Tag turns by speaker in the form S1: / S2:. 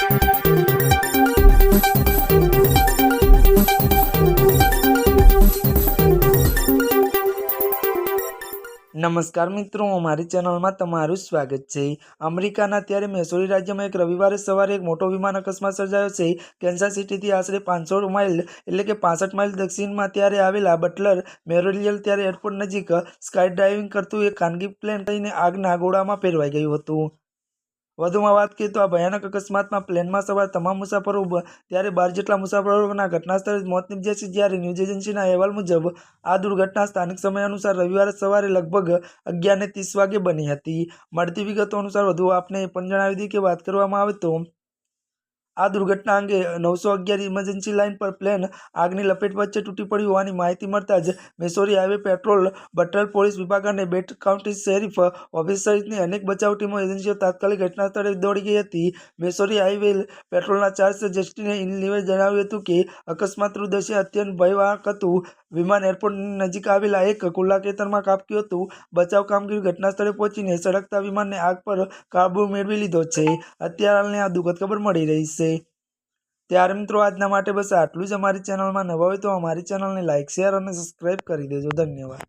S1: નમસ્કાર મિત્રો, અમારી ચેનલમાં તમારું સ્વાગત છે। અમેરિકાના ત્યારે મિસોરી રાજ્યમાં એક રવિવારે સવારે એક મોટો વિમાન અકસ્માત સર્જાયો છે। કેન્સાસ સિટીથી આશરે 500 માઇલ એટલે કે 65 માઇલ દક્ષિણમાં ત્યારે આવેલા બટલર મેમોરિયલ ત્યારે એરપોર્ટ નજીક સ્કાય ડ્રાઇવિંગ કરતું એક ખાનગી પ્લેન થઈને આગના ગોળામાં ફેરવાઈ ગયું હતું। વધુમાં વાત કરીએ તો આ ભયાનક અકસ્માતમાં પ્લેનમાં સવાર તમામ મુસાફરો ત્યારે 12 જેટલા મુસાફરોના ઘટના સ્થળે જ મોત નીપજ્યા છે। જ્યારે ન્યૂઝ એજન્સીના અહેવાલ મુજબ આ દુર્ઘટના સ્થાનિક સમય અનુસાર રવિવારે સવારે લગભગ 11:30 વાગે બની હતી। મળતી વિગતો અનુસાર વધુ આપને એ પણ જણાવી દઈએ કે વાત કરવામાં આવે તો આ દુર્ઘટના અંગે 911 ઇમરજન્સી લાઇન પર પ્લેન આગની લપેટ વચ્ચે તૂટી પડ્યું હોવાની માહિતી મળતા જ મિસોરી હાઈવે પેટ્રોલ, બટલર પોલીસ વિભાગ અને બેટ કાઉન્ટી શેરીફ ઓફિસ સહિતની અનેક બચાવ ટીમો એજન્સીઓ તાત્કાલિક ઘટના સ્થળે દોડી ગઈ હતી। મિસોરી હાઈવે પેટ્રોલના ચાર્જ જસ્ટિન ઇનલીવે જણાવ્યું હતું કે અકસ્માતનું દ્રશ્ય અત્યંત ભયાવહ હતું। વિમાન એરપોર્ટની નજીક આવેલા એક ખુલ્લા ખેતરમાં ખાબક્યું હતું। બચાવ કામગીરી ઘટના સ્થળે પહોંચીને સળગતા વિમાનને આગ પર કાબુ મેળવી લીધો છે। અત્યારે હાલની આ દુઃખદ ખબર મળી રહી છે। ત્યારે મિત્રો આજના માટે બસ આટલું જ। અમારી ચેનલમાં નવા હોય તો અમારી ચેનલને લાઇક, શેર અને સબસ્ક્રાઇબ કરી દેજો। ધન્યવાદ।